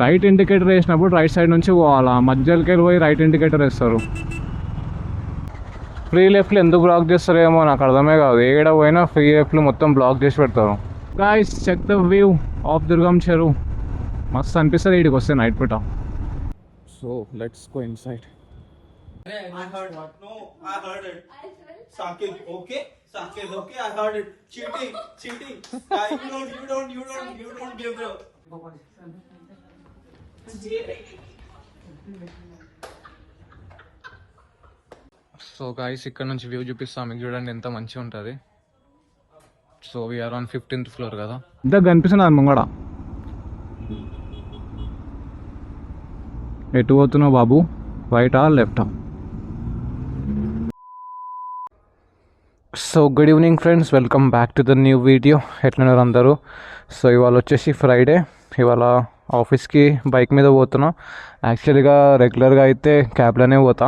Right indicator వేసినప్పుడు right side నుంచి పోవాలా, మధ్యలోకి వెళ్ళి పోయి రైట్ ఇండికేటర్ వేస్తారు. ఫ్రీ లెఫ్ట్లు ఎందుకు బ్లాక్ చేస్తారేమో నాకు అర్థమే కాదు. ఏడ పోయినా ఫ్రీ లెఫ్ట్లు మొత్తం బ్లాక్ చేసి పెడతారు. Guys check the view of Durgam Cheruvu. మస్తు అనిపిస్తుంది వీడికి వస్తే నైట్ పూట. So let's go inside. I heard what? No, I heard it. Sakib, okay? Sakib, okay? I heard it. Cheating. You don't give the. So guys ఇక్కడ నుంచి view చూపిస్తాం మీకు, చూడండి ఎంత మంచిగా ఉంటుంది. So we are on 15th floor కదా, ఇంత కనిపిస్తున్నది ముంగడ. ఎటు పోతున్నావు బాబు, రైటా లెఫ్టా? So good evening friends, welcome back to the new video. ఎట్లున్నారు అందరూ? సో ఇవాళ వచ్చేసి ఫ్రైడే. ఇవాళ ఆఫీస్కి బైక్ మీద పోతున్నా. యాక్చువల్గా రెగ్యులర్గా అయితే క్యాబ్లోనే పోతా,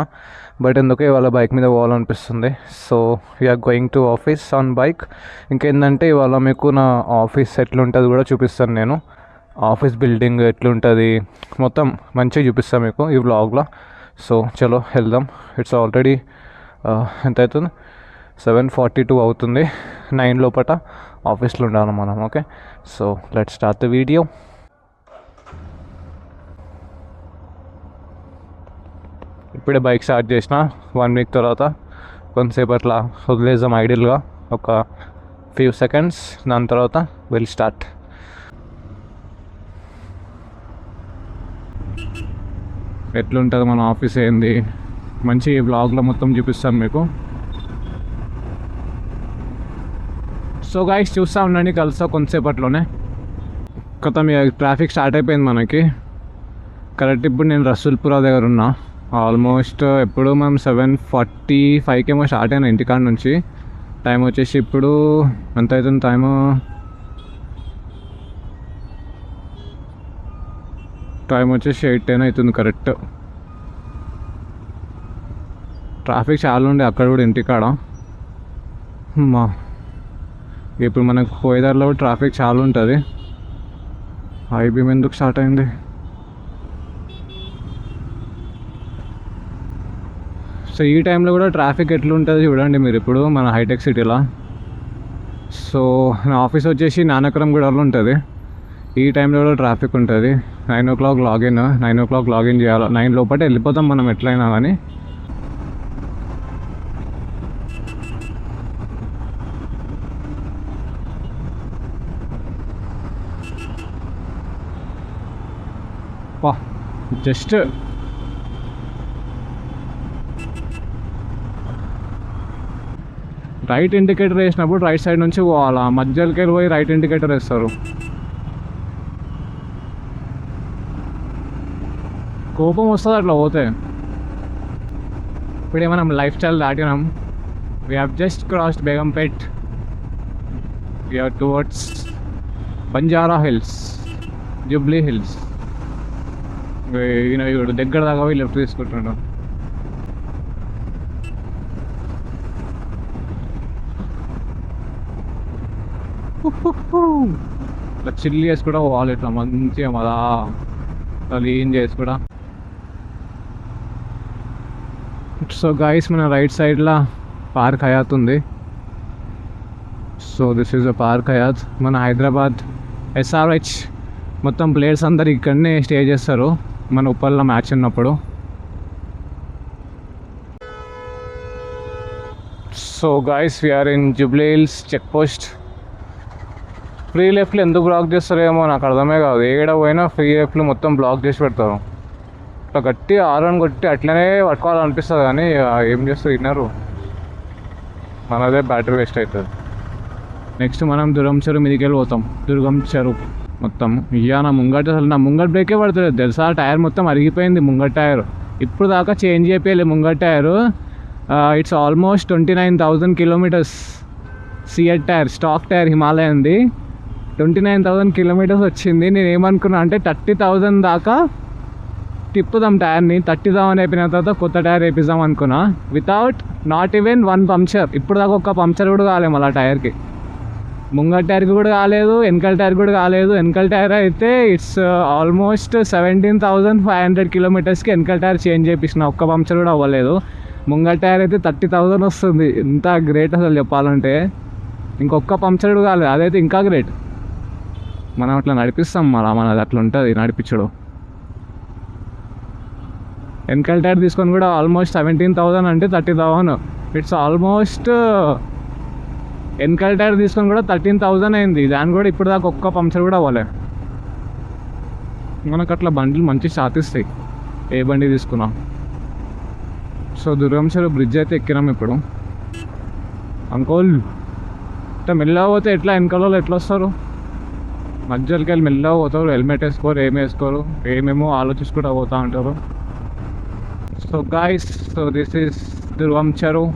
బట్ ఎందుకు ఇవాళ బైక్ మీద పోవాలనిపిస్తుంది. So we are going to office on bike. ఇంకేంటంటే ఇవాళ మీకు నా ఆఫీస్ ఎట్లుంటుంది కూడా చూపిస్తాను. నేను ఆఫీస్ బిల్డింగ్ ఎట్లుంటుంది మొత్తం మంచిగా చూపిస్తాను మీకు ఈ వ్లాగ్లో. సో చలో వెళ్దాం. ఇట్స్ ఆల్రెడీ ఎంత అవుతుంది, 7:42 అవుతుంది. 9 లోపల ఆఫీస్లో ఉండాలి మనం. Okay, so let's start the video. ఇప్పుడే బైక్ స్టార్ట్ చేసిన. 1 వీక్ తర్వాత కొంతసేపు అట్లా వదిలేద్దాం ఐడియల్గా, ఒక ఫ్యూ సెకండ్స్. దాని తర్వాత విల్ స్టార్ట్. ఎట్లుంటుంది మన ఆఫీస్ ఏంది మంచి బ్లాగ్లో మొత్తం చూపిస్తాం మీకు. సో గైస్ చూస్తూ ఉండండి, కలుస్తా కొంతసేపట్లోనే. కొత్త మీ ట్రాఫిక్ స్టార్ట్ అయిపోయింది మనకి. కరెక్ట్ ఇప్పుడు నేను రసూల్పురా దగ్గర ఉన్నా. ఆల్మోస్ట్ ఎప్పుడు మనం 7:45 ఏమో స్టార్ట్ అయినా ఇంటికాడ నుంచి. టైం వచ్చేసి ఇప్పుడు ఎంత అవుతుంది, టైం వచ్చేసి 8:10 అవుతుంది కరెక్ట్. ట్రాఫిక్ చాలా ఉండే అక్కడ కూడా ఇంటికాడ. మా ఇప్పుడు మనకు పోయేదారిలో ట్రాఫిక్ చాలా ఉంటుంది. ఐబీఎం ఎందుకు స్టార్ట్ అయింది? సో ఈ టైంలో కూడా ట్రాఫిక్ ఎట్లుంటుంది చూడండి మీరు ఇప్పుడు మన హైటెక్ సిటీలో. సో నా ఆఫీస్ వచ్చేసి నానక్రమ్గూడలో ఉంటుంది. ఈ టైంలో కూడా ట్రాఫిక్ ఉంటుంది. 9 o'clock లాగిన్, 9 o'clock లాగిన్ చేయాలి. 9 లోపల వెళ్ళిపోతాం మనం ఎట్లయినా కానీ. జస్ట్ రైట్ ఇండికేటర్ వేసినప్పుడు రైట్ సైడ్ నుంచి పోవాలా, మధ్యలోకి వెళ్ళి పోయి రైట్ ఇండికేటర్ వేస్తారు. కోపం వస్తుంది అట్లా పోతే. ఇప్పుడే మనం లైఫ్ స్టైల్ దాటినాం. We have just crossed Begumpet. We are towards Banjara Hills, Jubilee Hills. ఇప్పుడు దగ్గర దాకా పోయి లెఫ్ట్ తీసుకుంటున్నాం. ఇట్లా చిల్లి చేసి కూడా పోవాలి, ఇట్లా మంచిగా మదా క్లీన్ చేసి కూడా. సో గైస్ మన రైట్ సైడ్లో పార్క్ హయాత్ ఉంది. So this is a park Hayat. మన హైదరాబాద్ SRH మొత్తం ప్లేయర్స్ అందరు ఇక్కడనే స్టే చేస్తారు మన ఉప్పల్లో మ్యాచ్ ఉన్నప్పుడు. So guys we are in Jubilee Hills check post. Free లెఫ్ట్లు ఎందుకు బ్లాక్ చేస్తారేమో నాకు అర్థమే కాదు. ఏడ పోయినా ఫ్రీ లెఫ్ట్లు మొత్తం బ్లాక్ చేసి పెడతారు. ఇట్లా గట్టి ఆరన్ కొట్టి అట్లనే పట్టుకోవాలనిపిస్తుంది కానీ ఏం చేస్తారు విన్నారు, మనదే బ్యాటరీ వేస్ట్ అవుతుంది. నెక్స్ట్ మనం దుర్గం చెరువు మీదకి వెళ్ళిపోతాం. దుర్గం చెరువు మొత్తం నా ముంగట, అసలు నా ముంగట బ్రేకే పడుతుంది తెలుసా. టైర్ మొత్తం అరిగిపోయింది ముంగట టైర్. ఇప్పుడు దాకా చేంజ్ అయిపోయాలి ముంగట tyre. It's almost 29,000 kilometers. CEAT tyre, stock tyre హిమాలయన్ది. 29,000 kilometers వచ్చింది. నేను ఏమనుకున్నా అంటే 30,000 దాకా తిప్పుదాం టైర్ని. 30,000 అయిపోయిన తర్వాత కొత్త టైర్ వేపిద్దాం అనుకున్నా. Without not even 1 puncture. ఇప్పుడు దాకా ఒక్క పంక్చర్ కూడా కాలే మళ్ళీ టైర్కి. ముంగల్ టైర్కి కూడా కాలేదు, వెనకాల టైర్ కూడా కాలేదు. వెనకాల టైర్ అయితే ఇట్స్ ఆల్మోస్ట్ 17,500 కిలోమీటర్స్కి వెనకాల టైర్ చేంజ్ చేయించిన, ఒక్క పంక్చర్ కూడా అవ్వలేదు. ముంగల్ టైర్ అయితే 30,000 వస్తుంది. ఇంత గ్రేట్ అసలు చెప్పాలంటే. ఇంకొక పంక్చర్ కూడా కాలేదు, అదైతే ఇంకా గ్రేట్. మనం అట్లా నడిపిస్తాం, మనది అట్లా ఉంటుంది నడిపించడం. వెనకాల టైర్ తీసుకొని కూడా ఆల్మోస్ట్ 17,000 అంటే 30,000. ఇట్స్ ఆల్మోస్ట్ వెనకాల టైర్ తీసుకొని కూడా 13,000 అయింది. దాని కూడా ఇప్పుడు దాకా ఒక్క పంక్చర్ కూడా అవ్వలే. మనకు అట్లా బండ్లు మంచి సాధిస్తాయి ఏ బండి తీసుకున్నాం. సో దుర్గం చెరువు బ్రిడ్జ్ అయితే ఎక్కినాం ఇప్పుడు. అంకోల్ అంటే మెల్లగా పోతే ఎట్లా, వెనకాల వాళ్ళు ఎట్లా వస్తారు? మధ్యలోకి వెళ్ళి మెల్లగా పోతారు, హెల్మెట్ వేసుకోరు, ఏమి వేసుకోరు, ఏమేమో ఆలోచించుకుంటూ పోతూ ఉంటారు. So guys, so this is Durgam Cheruvu.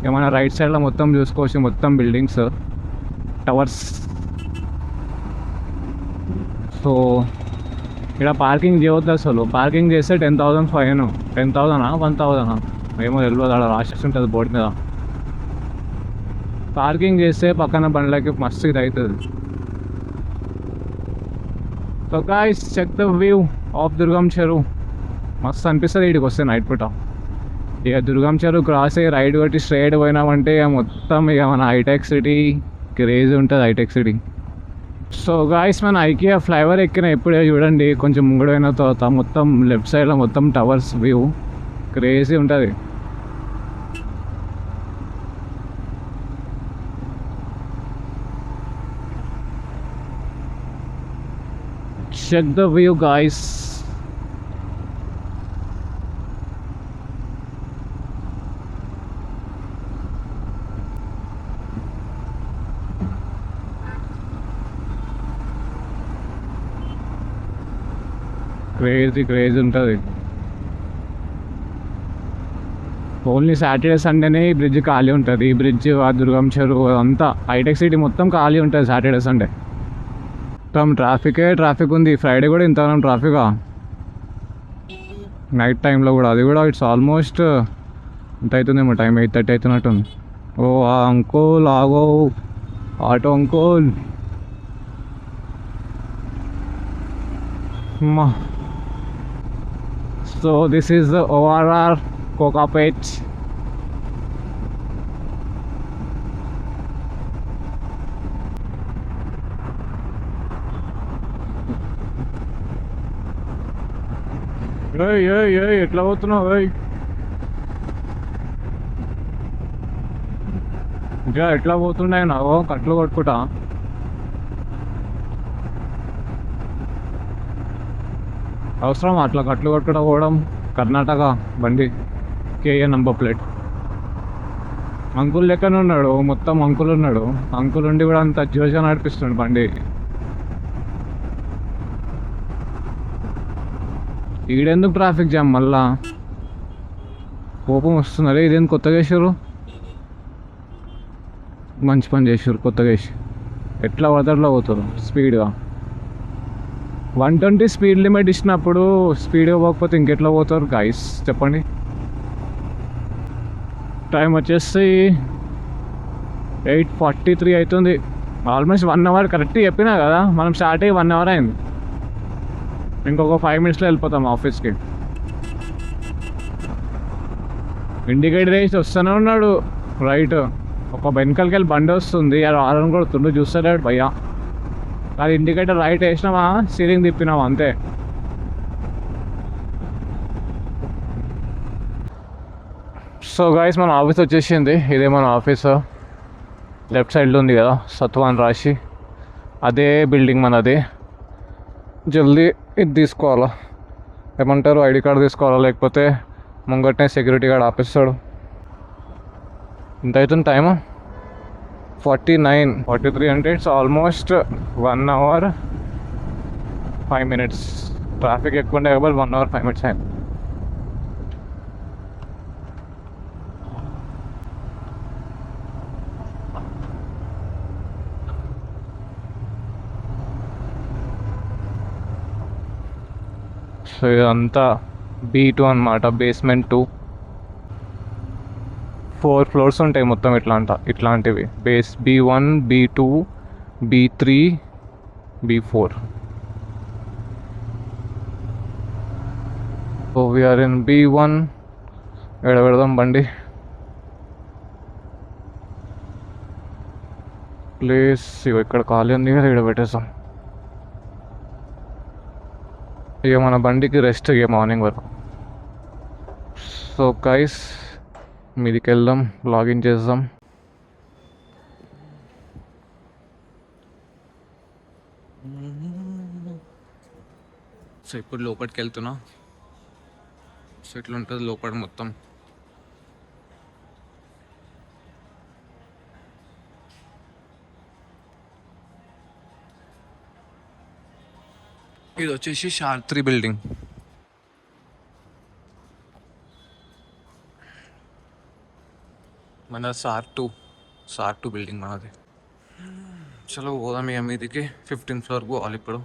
ఏమైనా రైట్ సైడ్లో మొత్తం చూసుకోవచ్చు, మొత్తం బిల్డింగ్స్, టవర్స్. సో ఇక్కడ పార్కింగ్ చేయవద్దు అసలు. పార్కింగ్ చేస్తే 10,000 ఫైన్. 10,000 1,000 ఏమో తెలియదు, అక్కడ రాసేసి ఉంటుంది బోర్డు మీద. పార్కింగ్ చేస్తే పక్కన బండ్లకి మస్తు ఇది అవుతుంది. So guys, check the view of Durgam Cheruvu. మస్తు అనిపిస్తుంది ఇక్కడికి వస్తే నైట్ పూట. ఇక దుర్గం చెరువు క్రాస్ అయ్యి రైడ్ కొట్టి స్ట్రైట్ పోయినామంటే ఇక మొత్తం ఇక మన హైటెక్ సిటీ క్రేజ్ ఉంటుంది, హైటెక్ సిటీ. సో గాయ్స్, మన ఐకియా ఫ్లైఓవర్ ఎక్కిన ఇప్పుడే చూడండి, కొంచెం ముంగడైన తర్వాత మొత్తం లెఫ్ట్ సైడ్లో మొత్తం టవర్స్ వ్యూ క్రేజీ ఉంటుంది. Check the view guys. Crazy ఉంటుంది. ఓన్లీ సాటర్డే సండేనే ఈ బ్రిడ్జ్ ఖాళీ ఉంటుంది. ఈ బ్రిడ్జ్, ఆ దుర్గం చెరువు అంతా హైటెక్ సిటీ మొత్తం ఖాళీ ఉంటుంది సాటర్డే సండే. మొత్తం ట్రాఫిక్ ఉంది. ఫ్రైడే కూడా ఇంతగానో ట్రాఫికా, నైట్ టైంలో కూడా. అది కూడా ఇట్స్ ఆల్మోస్ట్ ఎంత అవుతుందేమో టైం, 8:30 అవుతున్నట్టుంది. ఓ అంకోల్ ఆగో, auto Ankol. So this is the ORR Kokapet. ఏయ్ ఎట్లా పోతున్నావు? ఇంకా ఎట్లా పోతున్నాయి నాకు కట్లు కొట్టుకుంటా. అవసరం అట్లా కట్లు కొట్టుకుంటా పోవడం? కర్ణాటక బండి, కేఏ నంబర్ ప్లేట్. అంకుల్ లెక్కనే ఉన్నాడు, మొత్తం అంకుల్ ఉన్నాడు. అంకుల్ ఉండి కూడా అంత జోషగా నడిపిస్తున్నాడు బండి. ఈడెందుకు ట్రాఫిక్ జామ్ మళ్ళా? కోపం వస్తున్నారు. ఇదేందుకు కొత్తగా వేసారు? మంచి పని చేసారు కొత్తగా వేసి. ఎట్లా వదట్లో పోతారు స్పీడ్గా. 120 స్పీడ్ లిమిట్ ఇచ్చినప్పుడు స్పీడ్గా పోకపోతే ఇంకెట్లా పోతారు గైస్ చెప్పండి. టైం వచ్చేసి 8:43 అవుతుంది. ఆల్మోస్ట్ 1 అవర్ కరెక్ట్ చెప్పినా కదా. మనం స్టార్ట్ అయ్యి 1 అవర్ అయింది. ఇంకొక 5 మినిట్స్లో వెళ్ళిపోతాం ఆఫీస్కి. ఇండికేటర్ వేసి వస్తూనే ఉన్నాడు రైట్. ఒక వెనకాలకి వెళ్ళి బండి వస్తుంది, అది ఆరని కొడుతుండు, చూస్తాడు భయ్యా. అది ఇండికేటర్ రైట్ వేసినామా, స్టీరింగ్ తిప్పినామా అంతే. సో గైస్, మన ఆఫీస్ వచ్చేసింది. ఇదే మన ఆఫీస్. లెఫ్ట్ సైడ్లో ఉంది కదా సత్వాన్ రాశి, అదే బిల్డింగ్ మనది. జల్దీ ఇది తీసుకోవాలా, ఏమంటారు ఐడి కార్డు తీసుకోవాలా, లేకపోతే ముంగట్నే సెక్యూరిటీ గార్డ్ ఆపేస్తాడు. ఎంత అవుతుంది టైము? 43 అంటే it's almost 1 hour 5 minutes. Traffic ఎక్కువ ఉండే కాబట్టి 1 అవర్ 5 మినిట్స్ అయింది. సో ఇదంతా B2 అన్నమాట, బేస్మెంట్ 2. 4 ఫ్లోర్స్ ఉంటాయి మొత్తం. ఇట్లాంటివి base B1, B2, B3 B4. So we are in B1. ఎక్కడ పెడదాం బండి? ప్లేస్ ఇక్కడ ఖాళీ ఉంది కదా, ఇక్కడ పెట్టేస్తాం. ఇక మన బండికి రెస్ట్ ఇక మార్నింగ్ వరకు. సో గైస్ మీదికి వెళ్దాం, లాగిన్ చేద్దాం. సో ఇప్పుడు లోపలికి వెళ్తున్నా. సో ఇట్లా ఉంటుంది లోపల మొత్తం. ఇది వచ్చేసి శాస్త్రి బిల్డింగ్. మన సార్ టూ బిల్డింగ్ మనది. చలో పోదాం ఇక మీదికి. 15th ఫ్లోర్ పోవాలి ఇప్పుడు.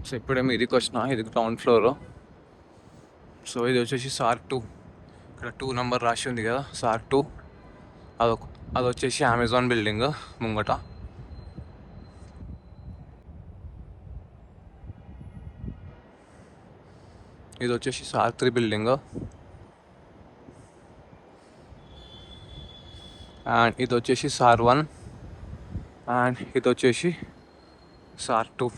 సో ఇప్పుడే మీదికి వచ్చిన, ఇది గ్రౌండ్ ఫ్లోర్. సో ఇది వచ్చేసి సార్ 2. ఇక్కడ 2 నెంబర్ రాసి ఉంది కదా, సార్ 2. అది వచ్చేసి అమెజాన్ బిల్డింగ్ ముంగట. ఇది వచ్చేసి సార్ 3 బిల్డింగ్. అండ్ ఇది వచ్చేసి సార్ 1. అండ్ ఇది వచ్చేసి సార్ 2.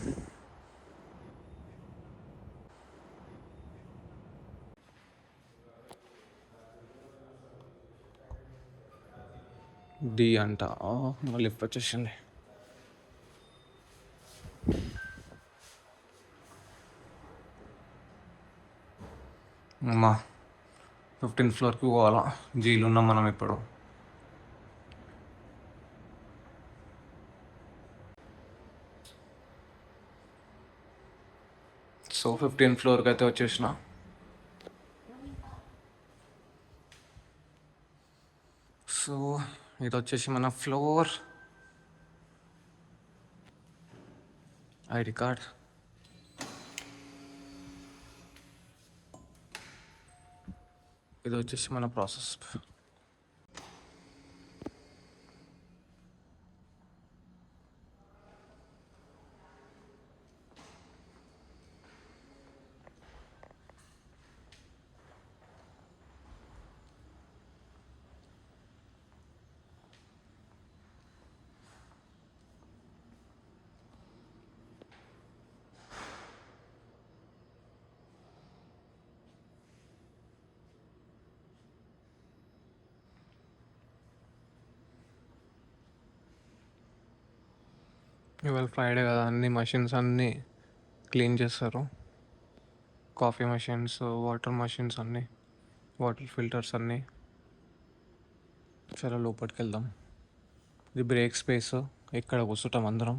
డి అంట. లిఫ్ట్ వచ్చేసింది. అమ్మా 15th ఫ్లోర్కి పోవాలా. జీలు ఉన్నాం మనం ఇప్పుడు. సో 15th ఫ్లోర్కి అయితే వచ్చేసిన. సో ఇది వచ్చేసి మన ఫ్లోర్. ID card. ఇది వచ్చేసి మన ప్రాసెస్. ఇవాళ ఫ్రైడే కదా, అన్ని మషిన్స్ అన్నీ క్లీన్ చేస్తారు. కాఫీ మషిన్స్, వాటర్ మషిన్స్ అన్నీ, వాటర్ ఫిల్టర్స్ అన్నీ. చాలా లోపలికి వెళ్దాం. ఇది బ్రేక్ స్పేస్, ఇక్కడ కూర్చుంటాం అందరం.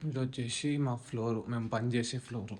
ఇది వచ్చేసి మా ఫ్లోరు, మేము పనిచేసే floor.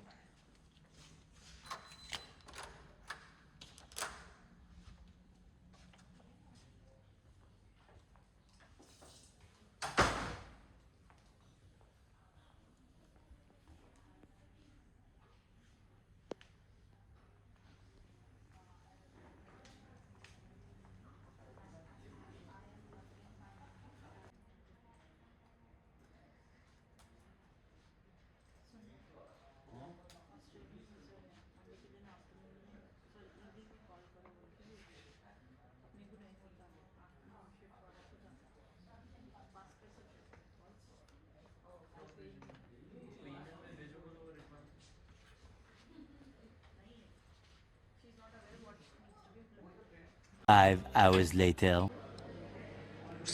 Five hours later.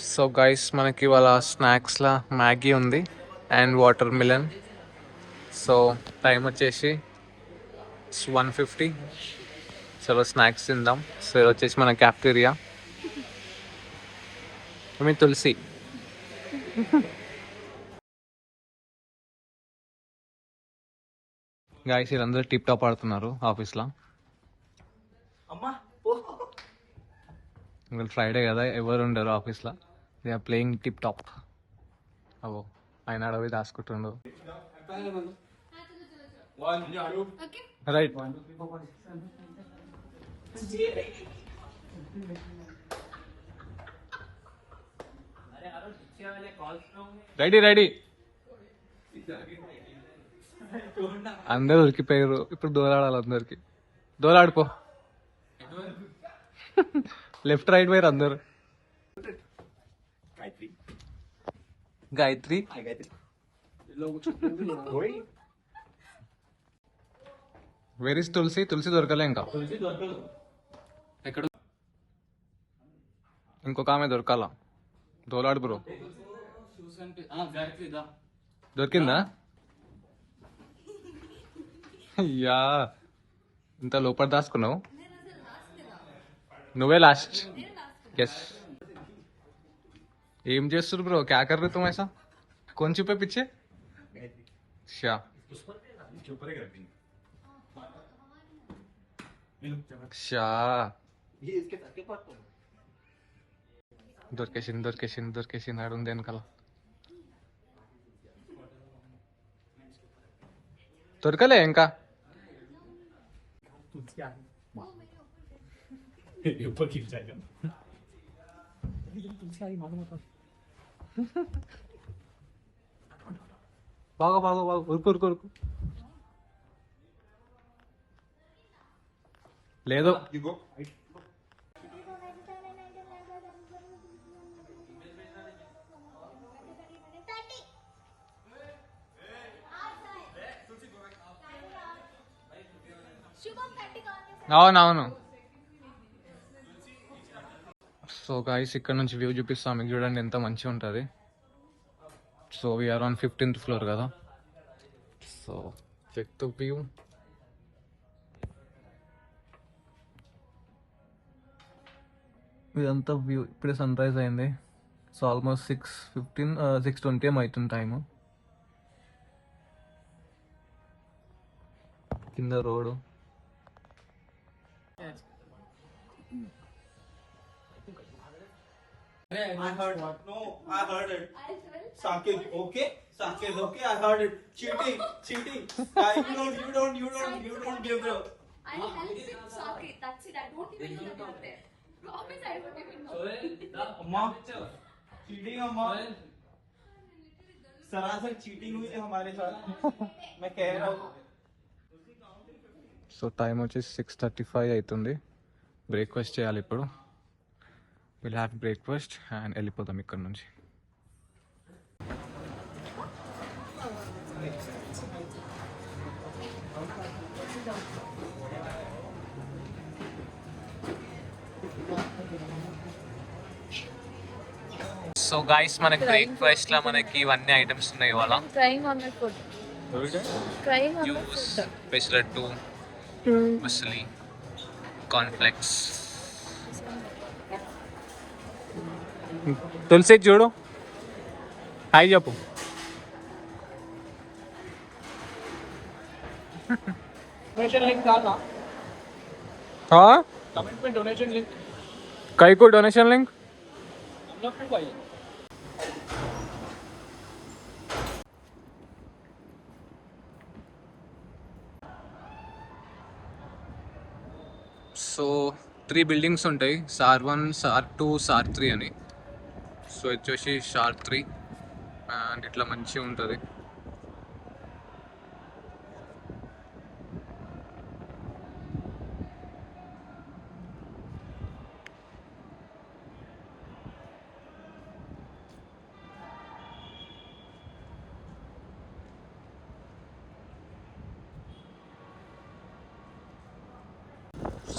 So guys మనకి ఇవాళ స్నాక్స్లా మ్యాగీ ఉంది and watermelon. So time వచ్చేసి 1:50. చలో స్నాక్స్ తిందాం. సో ఇది వచ్చేసి మన క్యాఫ్టీరియా. మీ తులసి గాయస్ వీళ్ళందరూ టిప్ టాప్ ఆడుతున్నారు ఆఫీస్లో. అమ్మా ఇవాళ ఫ్రైడే కదా, ఎవరు ఉండరు ఆఫీస్లో. They are playing tip top. అవో ఆయన అడవి దాచుకుంటుండు. Right ready ready. అందరు ఉరికిపోయారు, ఇప్పుడు దోలాడాలి అందరికి. దోలాడిపో. లెఫ్ట్ రైట్ పోయారు అందరు. గాయత్రి వెర్ ఇస్ తులసి? తులసి దొరకలే ఇంకా. ఎక్కడ? ఇంకొక ఆమె దొరకాల. దోలాడు బ్రో. దొరికిందా? అయ్యా, ఇంత లోపల దాచుకున్నావు. నువ్వే లాస్ట్. ఎస్. ఏం చేస్తున్నారు బ్రో? క్యా కర్ రहे तुम ऐसा? कौन छुपे पीछे? अच्छा अच्छा. దొరికేసింది ఆడుంది వెనకాల. దొరకలే ఇంకా. బాగా బాగా బాగా ఉరుకు. లేదు. అవునవును. సో గాయస్, ఇక్కడ నుంచి వ్యూ చూపిస్తాం మీకు. చూడండి ఎంత మంచిగా ఉంటుంది. So we are on 15th floor కదా. So check the view. ఇదంతా వ్యూ. ఇప్పుడే సన్ రైజ్ అయింది. సో ఆల్మోస్ట్ 6:15 6:20 అవుతుంది టైము. కింద road. I heard. No, I heard it. Saket, okay? Saket, okay? I heard it. Cheating. You don't give the. I'll help him suck it. That's it. I don't even know about it. Promise I don't even know. अम्मा, cheating अम्मा. सरासर cheating हुई है हमारे साथ. मैं कह रहा हूँ. సో టైం వచ్చేసి 6:35 అవుతుంది. బ్రేక్ఫాస్ట్ చేయాలి ఇప్పుడు. విల్ హ్యావ్ బ్రేక్ఫాస్ట్ అండ్ వెళ్ళిపోతాం ఇక్కడ నుంచి. సో గైస్, మనకి బ్రేక్ఫాస్ట్ లో మనకి ఇవన్నీ ఐటమ్స్ ఉన్నాయి ఇవాళ. Trying on my food. Trying on my juice, food. Pesarattu, muesli, cornflakes. Tulasi చూడు, హాయ్ చెప్పు. కైకు డొనేషన్ లింక్. సో 3 బిల్డింగ్స్ ఉంటాయి, SAR 1, SAR 2, SAR 3 అని. సో ఇది వచ్చేసి SAR 3 అండ్ ఇట్లా మంచిగా ఉంటుంది.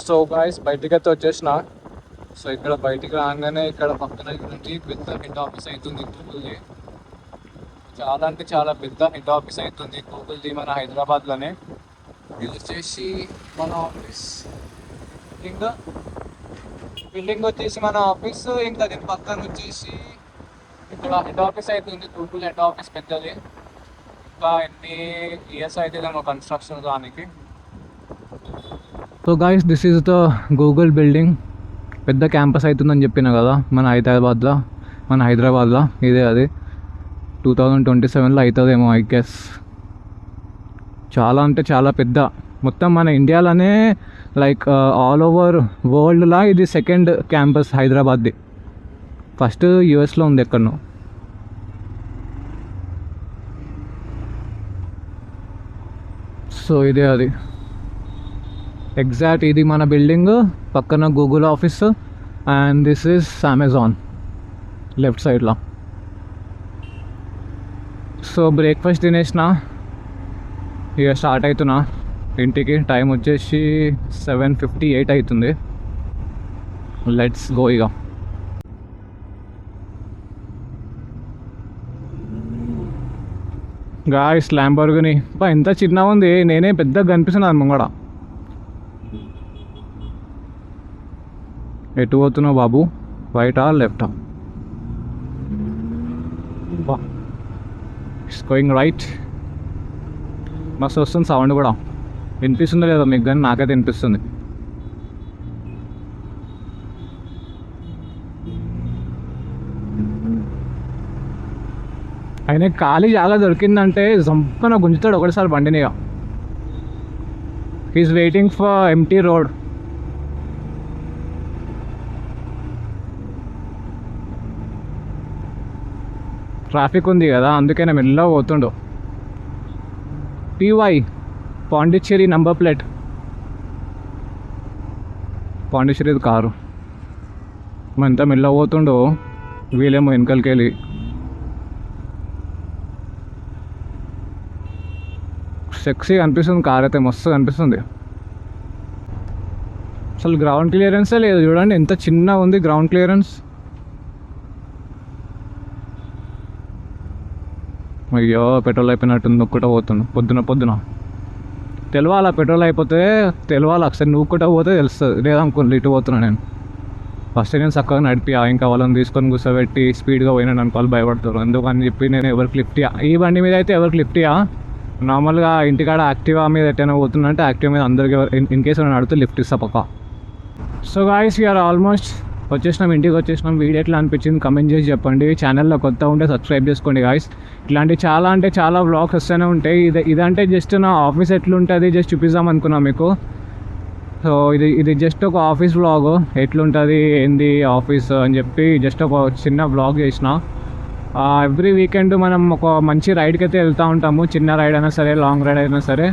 సో గాయస్, బయటికి అయితే వచ్చేసిన. సో ఇక్కడ బయటికి రాగానే ఇక్కడ పక్కన నుంచి పెద్ద హెడ్ ఆఫీస్ అవుతుంది గూగుల్ది. చాలా అంటే చాలా పెద్ద హెడ్ ఆఫీస్ అవుతుంది గూగుల్ది మన హైదరాబాద్లోనే. ఇది వచ్చేసి మన ఆఫీస్. ఇంకా బిల్డింగ్ వచ్చేసి మన ఆఫీస్. ఇంకా దీని పక్కన వచ్చేసి ఇక్కడ హెడ్ ఆఫీస్ అవుతుంది, గూగుల్ హెడ్ ఆఫీస్ పెద్దది. ఇంకా ఎన్ని ఇయర్స్ అయితే ఏమో కన్స్ట్రక్షన్ దానికి. So guys, this is the Google building. పెద్ద క్యాంపస్ అవుతుందని చెప్పిన కదా మన హైదరాబాద్లో ఇదే అది 2027లో అవుతుందేమో ఐ గెస్. చాలా అంటే చాలా పెద్ద, మొత్తం మన ఇండియాలోనే లైక్ ఆల్ ఓవర్ వరల్డ్లా ఇది సెకండ్ క్యాంపస్ హైదరాబాద్ది. ఫస్ట్ యూఎస్లో ఉంది ఎక్కడనో. సో ఇదే అది ఎగ్జాక్ట్, ఇది మన బిల్డింగ్, పక్కన Google office and this is Amazon left సైడ్లో. సో బ్రేక్ఫాస్ట్ తినేసిన, ఇక స్టార్ట్ అవుతున్నా ఇంటికి. టైం వచ్చేసి 7:58 అవుతుంది. Let's go. ఇక గాయ్స్ ల్యాంబోర్గిని ఎంత చిన్నగా ఉంది, నేనే పెద్దగా కనిపిస్తున్నాను ముంగడ. ఎటు పోతున్నావు బాబు, రైటా లెఫ్టా? It's going right. మస్తు వస్తుంది సౌండ్ కూడా, వినిపిస్తుందో లేదో మీకు, కానీ నాకైతే వినిపిస్తుంది. ఆయన ఖాళీ జాగా దొరికిందంటే జంపన గుంజుతాడు ఒకటిసారి బండినిగా. He is waiting for empty road. Traffic ఉంది కదా, అందుకే నేను మెల్లగా పోతుండు. PY Pondicherry number plate, Pondicherry car. ఎంత మెల్లగా పోతుండో, వీళ్ళేమో వెనకలికి వెళ్ళి. సెక్సీగా అనిపిస్తుంది కార్ అయితే, మస్తు అనిపిస్తుంది. అసలు గ్రౌండ్ క్లియరెన్సే లేదు చూడండి, ఎంత చిన్నగా ఉంది గ్రౌండ్ క్లియరెన్స్. అయ్యో పెట్రోల్ అయిపోయినట్టుంది, నొక్కుట పోతుంది పొద్దున. తెలవాలా పెట్రోల్ అయిపోతే, తెలవాలి ఒకసారి నూక్కుట పోతే తెలుస్తుంది. లేదనుకోండి ఇటు పోతున్నా నేను. ఫస్ట్ నేను చక్కగా నడిపి ఇంకా వాళ్ళని తీసుకొని కూర్చోబెట్టి స్పీడ్గా పోయినాను అనుకోవాలి, భయపడతారు. ఎందుకని చెప్పి నేను ఎవరికి లిఫ్ట్ ఇయ్యా. ఈ బండి మీద అయితే ఎవరికి లిఫ్ట్ ఇయ్యా. నార్మల్గా ఇంటికాడ యాక్టివా మీద ఎట్టైనా పోతుందంటే యాక్టివా మీద అందరికీ ఇన్ కేసు నేను అడిగితే లిఫ్ట్ ఇస్తా పక్క. సో గాయ్స్ వీఆర్ ఆల్మోస్ట్ వచ్చేసినాం, ఇంటికి వచ్చేసినాం. వీడియో ఎట్లా అనిపించింది కమెంట్ చేసి చెప్పండి. ఛానల్లో కొత్త ఉంటే సబ్స్క్రైబ్ చేసుకోండి గాయ్స్. ఇట్లాంటి చాలా అంటే చాలా వ్లాగ్స్ వస్తూనే ఉంటాయి. ఇదంటే జస్ట్ నా ఆఫీస్ ఎట్లుంటుంది జస్ట్ చూపిద్దాం అనుకున్నాం మీకు. సో ఇది జస్ట్ ఒక ఆఫీస్ వ్లాగ్, ఎట్లుంటుంది ఏంది ఆఫీస్ అని చెప్పి జస్ట్ ఒక చిన్న వ్లాగ్ చేసిన. ఎవ్రీ వీకెండ్ మనం ఒక మంచి రైడ్కి అయితే వెళ్తూ ఉంటాము, చిన్న రైడ్ అయినా సరే లాంగ్ రైడ్ అయినా సరే.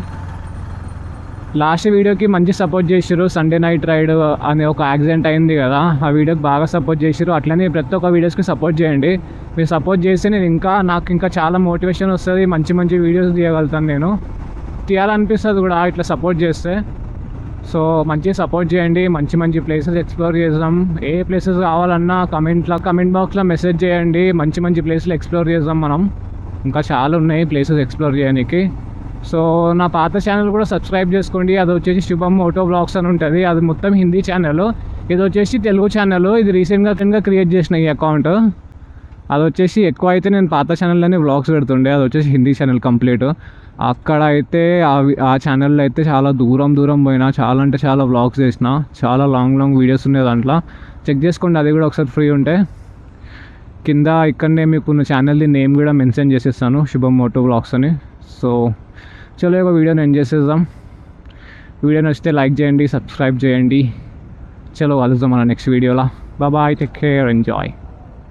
లాస్ట్ వీడియోకి మంచి సపోర్ట్ చేసిర్రు. సండే నైట్ రైడ్ అనే ఒక యాక్సిడెంట్ అయింది కదా, ఆ వీడియోకి బాగా సపోర్ట్ చేసిర్రు. అట్లనే ప్రతి ఒక్క వీడియోస్కి సపోర్ట్ చేయండి. మీరు సపోర్ట్ చేస్తే నేను నాకు ఇంకా చాలా మోటివేషన్ వస్తుంది, మంచి వీడియోస్ తీయగలుగుతాను, నేను తీయాలనిపిస్తుంది కూడా ఇట్లా సపోర్ట్ చేస్తే. సో మంచిగా సపోర్ట్ చేయండి, మంచి ప్లేసెస్ ఎక్స్ప్లోర్ చేద్దాం. ఏ ప్లేసెస్ కావాలన్నా కమెంట్ బాక్స్లో మెసేజ్ చేయండి. మంచి ప్లేసులు ఎక్స్ప్లోర్ చేద్దాం మనం. ఇంకా చాలా ఉన్నాయి ప్లేసెస్ ఎక్స్ప్లోర్ చేయడానికి. సో నా పాత ఛానల్ కూడా సబ్స్క్రైబ్ చేసుకోండి. అది వచ్చేసి శుభం మోటో బ్లాగ్స్ అని ఉంటుంది. అది మొత్తం హిందీ ఛానల్, ఇది వచ్చేసి తెలుగు ఛానల్. ఇది రీసెంట్గా క్రియేట్ చేసిన ఈ అకౌంట్. అది వచ్చేసి ఎక్కువ అయితే నేను పాత ఛానల్లోనే వ్లాగ్స్ పెడుతుండే, అది వచ్చేసి హిందీ ఛానల్ కంప్లీట్. అక్కడ అయితే ఆ ఛానల్లో అయితే చాలా దూరం పోయినా, చాలా అంటే చాలా వ్లాగ్స్ చేసిన, చాలా లాంగ్ వీడియోస్ ఉన్నాయి దాంట్లో. చెక్ చేసుకోండి, అది కూడా ఒకసారి ఫ్రీ ఉంటే. కింద ఇక్కడనే మీకు ఛానల్ది నేమ్ కూడా మెన్షన్ చేసేస్తాను, శుభం మోటో బ్లాగ్స్ అని. సో చలో ఒక వీడియోని ఎండ్ చేసేద్దాం. వీడియో నచ్చితే లైక్ చేయండి, సబ్స్క్రైబ్ చేయండి. చలో కలుద్దాం మన నెక్స్ట్ వీడియోలో. Bye, take care, enjoy.